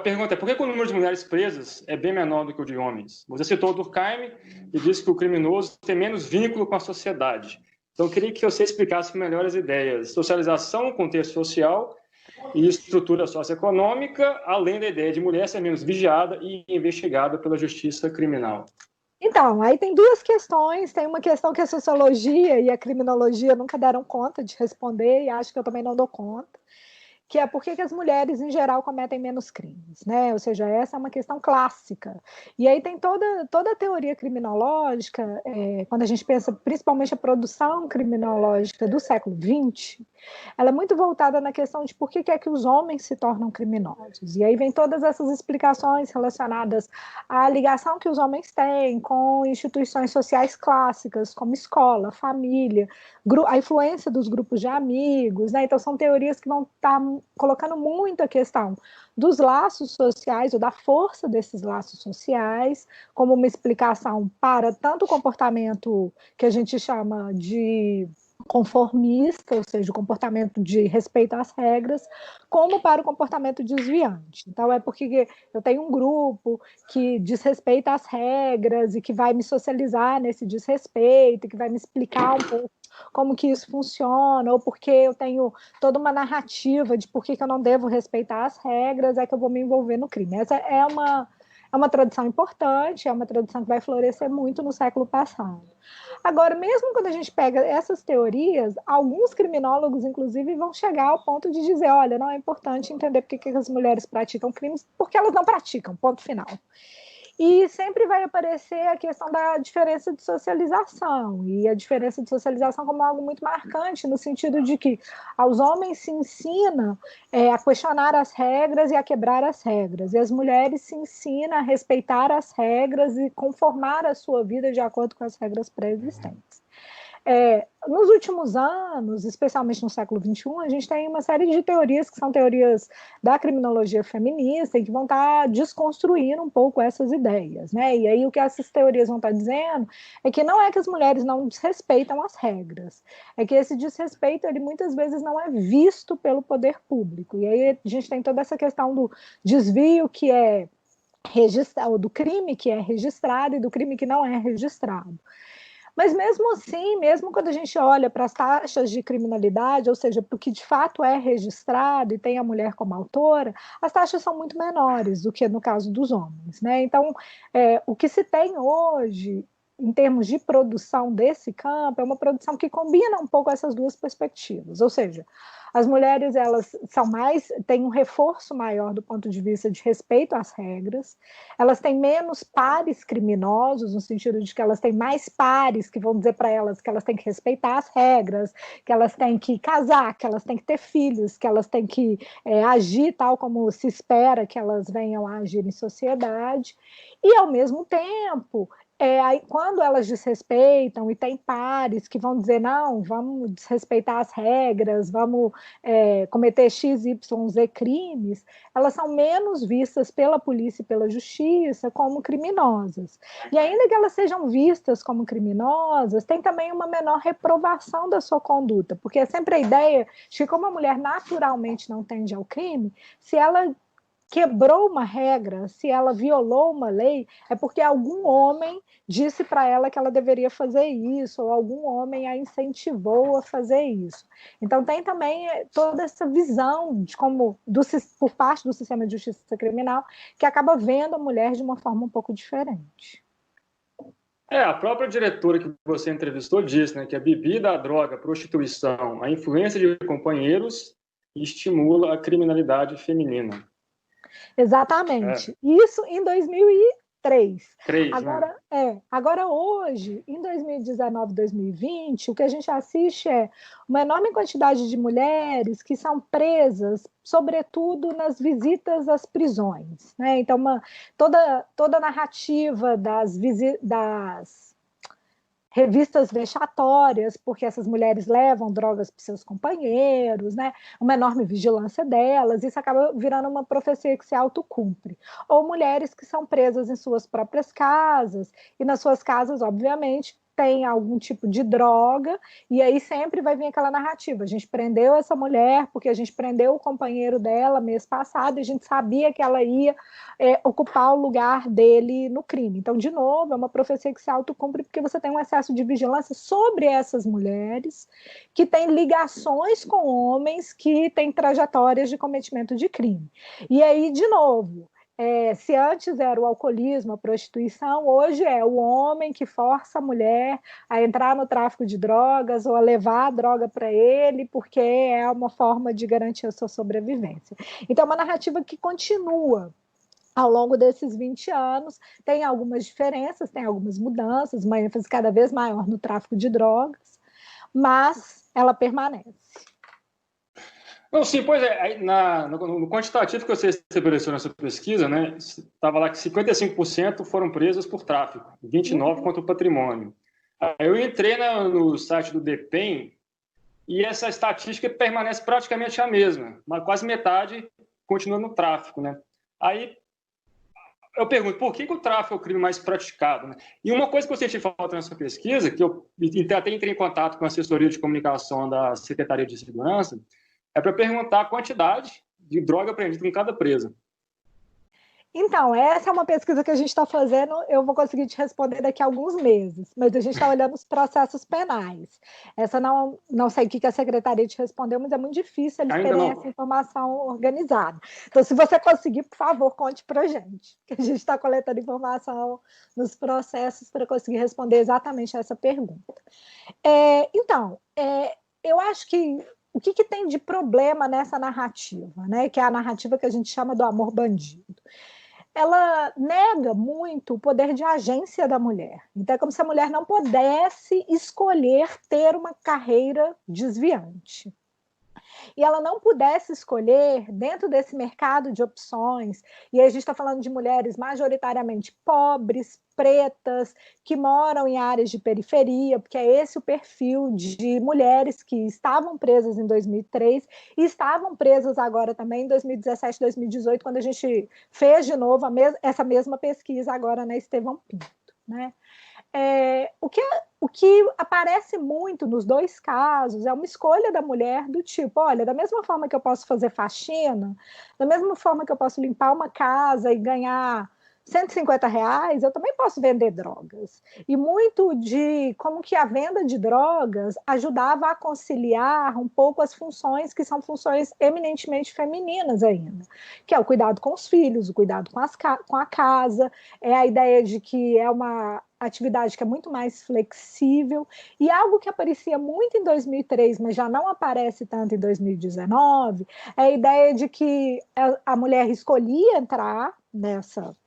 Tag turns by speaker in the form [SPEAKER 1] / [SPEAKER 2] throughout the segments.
[SPEAKER 1] pergunta é por que o número de mulheres presas é bem menor do que o de homens? Você citou o Durkheim e disse que o criminoso tem menos vínculo com a sociedade. Então, eu queria que você explicasse melhor as ideias. Socialização, contexto social e estrutura socioeconômica, além da ideia de mulher ser menos vigiada e investigada pela justiça criminal.
[SPEAKER 2] Então, aí tem duas questões. Tem uma questão que a sociologia e a criminologia nunca deram conta de responder, e acho que eu também não dou conta, que é por que as mulheres, em geral, cometem menos crimes, né? Ou seja, essa é uma questão clássica. E aí tem toda a teoria criminológica, quando a gente pensa principalmente a produção criminológica do século XX, ela é muito voltada na questão de por que é que os homens se tornam criminosos. E aí vem todas essas explicações relacionadas à ligação que os homens têm com instituições sociais clássicas, como escola, família, a influência dos grupos de amigos, né? Então são teorias que vão estar colocando muito a questão dos laços sociais, ou da força desses laços sociais, como uma explicação para tanto o comportamento que a gente chama de conformista, ou seja, o comportamento de respeito às regras, como para o comportamento desviante. Então, é porque eu tenho um grupo que desrespeita as regras e que vai me socializar nesse desrespeito, que vai me explicar um pouco como que isso funciona, ou porque eu tenho toda uma narrativa de por que eu não devo respeitar as regras, é que eu vou me envolver no crime. Essa é uma tradição importante, é uma tradição que vai florescer muito no século passado. Agora, mesmo quando a gente pega essas teorias, alguns criminólogos, inclusive, vão chegar ao ponto de dizer, olha, não é importante entender por que as mulheres praticam crimes, porque elas não praticam, ponto final. E sempre vai aparecer a questão da diferença de socialização, e a diferença de socialização como algo muito marcante, no sentido de que aos homens se ensina a questionar as regras e a quebrar as regras, e as mulheres se ensina a respeitar as regras e conformar a sua vida de acordo com as regras pré-existentes. Nos últimos anos, especialmente no século XXI, a gente tem uma série de teorias que são teorias da criminologia feminista e que vão estar desconstruindo um pouco essas ideias, né? E aí o que essas teorias vão estar dizendo é que não é que as mulheres não desrespeitam as regras, é que esse desrespeito, ele muitas vezes não é visto pelo poder público. E aí a gente tem toda essa questão do desvio que é registrado, do crime que é registrado e do crime que não é registrado. Mas mesmo assim, mesmo quando a gente olha para as taxas de criminalidade, ou seja, para o que de fato é registrado e tem a mulher como autora, as taxas são muito menores do que no caso dos homens, né? Então, o que se tem hoje, em termos de produção desse campo, é uma produção que combina um pouco essas duas perspectivas, ou seja, as mulheres, elas têm um reforço maior do ponto de vista de respeito às regras, elas têm menos pares criminosos, no sentido de que elas têm mais pares que vão dizer para elas que elas têm que respeitar as regras, que elas têm que casar, que elas têm que ter filhos, que elas têm que agir tal como se espera que elas venham a agir em sociedade, e ao mesmo tempo, aí, quando elas desrespeitam e tem pares que vão dizer, não, vamos desrespeitar as regras, vamos cometer X, Y, Z crimes, elas são menos vistas pela polícia e pela justiça como criminosas. E ainda que elas sejam vistas como criminosas, tem também uma menor reprovação da sua conduta, porque é sempre a ideia de que como a mulher naturalmente não tende ao crime, se ela quebrou uma regra, se ela violou uma lei, é porque algum homem disse para ela que ela deveria fazer isso, ou algum homem a incentivou a fazer isso. Então tem também toda essa visão de como, por parte do sistema de justiça criminal, que acaba vendo a mulher de uma forma um pouco diferente.
[SPEAKER 1] A própria diretora que você entrevistou disse, né, que a bebida, a droga, a prostituição, a influência de companheiros estimula a criminalidade feminina.
[SPEAKER 2] Exatamente. Isso em 2003.
[SPEAKER 1] Agora,
[SPEAKER 2] né? Agora hoje, em 2019, 2020, o que a gente assiste é uma enorme quantidade de mulheres que são presas, sobretudo nas visitas às prisões, né? Então, toda a narrativa das revistas vexatórias, porque essas mulheres levam drogas para seus companheiros, né? Uma enorme vigilância delas, isso acaba virando uma profecia que se autocumpre. Ou mulheres que são presas em suas próprias casas, e nas suas casas, obviamente, tem algum tipo de droga, e aí sempre vai vir aquela narrativa. A gente prendeu essa mulher porque a gente prendeu o companheiro dela mês passado e a gente sabia que ela ia ocupar o lugar dele no crime. Então, de novo, é uma profecia que se autocumpre porque você tem um excesso de vigilância sobre essas mulheres que têm ligações com homens que têm trajetórias de cometimento de crime. E aí, de novo, se antes era o alcoolismo, a prostituição, hoje é o homem que força a mulher a entrar no tráfico de drogas ou a levar a droga para ele, porque é uma forma de garantir a sua sobrevivência. Então, é uma narrativa que continua ao longo desses 20 anos, tem algumas diferenças, tem algumas mudanças, uma ênfase cada vez maior no tráfico de drogas, mas ela permanece.
[SPEAKER 1] Não, sim, pois é, no quantitativo que você estabeleceu nessa pesquisa, né, estava lá que 55% foram presas por tráfico, 29% contra o patrimônio. Aí eu entrei no site do DEPEN e essa estatística permanece praticamente a mesma, mas quase metade continua no tráfico, né? Aí eu pergunto, por que o tráfico é o crime mais praticado? Né? E uma coisa que eu senti falta nessa pesquisa, que eu até entrei em contato com a assessoria de comunicação da Secretaria de Segurança, é para perguntar a quantidade de droga apreendida em cada presa.
[SPEAKER 2] Então, essa é uma pesquisa que a gente está fazendo, eu vou conseguir te responder daqui a alguns meses, mas a gente está olhando os processos penais. Essa não sei o que a secretaria te respondeu, mas é muito difícil eles terem essa informação organizada. Então, se você conseguir, por favor, conte para a gente, que a gente está coletando informação nos processos para conseguir responder exatamente essa pergunta. Eu acho que o que tem de problema nessa narrativa, né? Que é a narrativa que a gente chama do amor bandido. Ela nega muito o poder de agência da mulher. Então, é como se a mulher não pudesse escolher ter uma carreira desviante. E ela não pudesse escolher, dentro desse mercado de opções, e aí a gente está falando de mulheres majoritariamente pobres, pretas, que moram em áreas de periferia, porque é esse o perfil de mulheres que estavam presas em 2003 e estavam presas agora também em 2017, 2018, quando a gente fez de novo essa mesma pesquisa agora na Estevão Pinto, né? O que aparece muito nos dois casos é uma escolha da mulher do tipo, olha, da mesma forma que eu posso fazer faxina, da mesma forma que eu posso limpar uma casa e ganhar R$150, eu também posso vender drogas. E muito de como que a venda de drogas ajudava a conciliar um pouco as funções que são funções eminentemente femininas ainda, que é o cuidado com os filhos, o cuidado com a casa, é a ideia de que é uma atividade que é muito mais flexível, e algo que aparecia muito em 2003, mas já não aparece tanto em 2019, é a ideia de que a mulher escolhia entrar nessa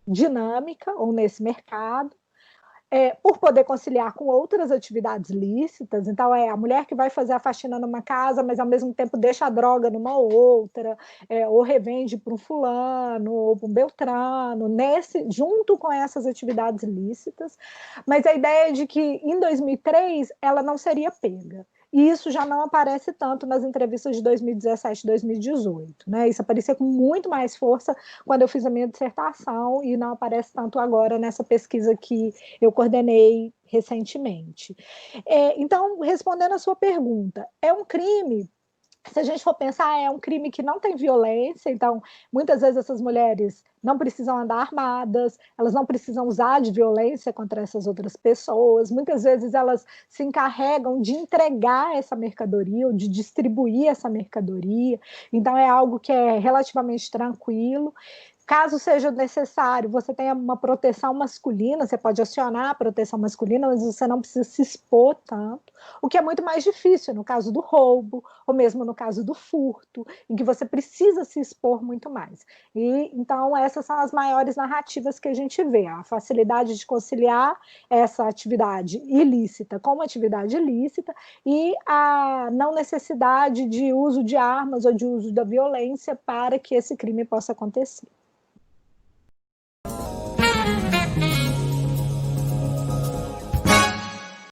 [SPEAKER 2] dinâmica ou nesse mercado, por poder conciliar com outras atividades lícitas. Então, é a mulher que vai fazer a faxina numa casa, mas ao mesmo tempo deixa a droga numa outra, ou revende para um fulano, ou para um beltrano, junto com essas atividades lícitas. Mas a ideia é de que, em 2003, ela não seria pega. E isso já não aparece tanto nas entrevistas de 2017 e 2018. Né? Isso aparecia com muito mais força quando eu fiz a minha dissertação e não aparece tanto agora nessa pesquisa que eu coordenei recentemente. Então, respondendo a sua pergunta, é um crime. Se a gente for pensar, é um crime que não tem violência, então muitas vezes essas mulheres não precisam andar armadas, elas não precisam usar de violência contra essas outras pessoas, muitas vezes elas se encarregam de entregar essa mercadoria ou de distribuir essa mercadoria, então é algo que é relativamente tranquilo. Caso seja necessário, você tenha uma proteção masculina, você pode acionar a proteção masculina, mas você não precisa se expor tanto, o que é muito mais difícil no caso do roubo, ou mesmo no caso do furto, em que você precisa se expor muito mais. E então essas são as maiores narrativas que a gente vê, a facilidade de conciliar essa atividade ilícita com uma atividade ilícita e a não necessidade de uso de armas ou de uso da violência para que esse crime possa acontecer.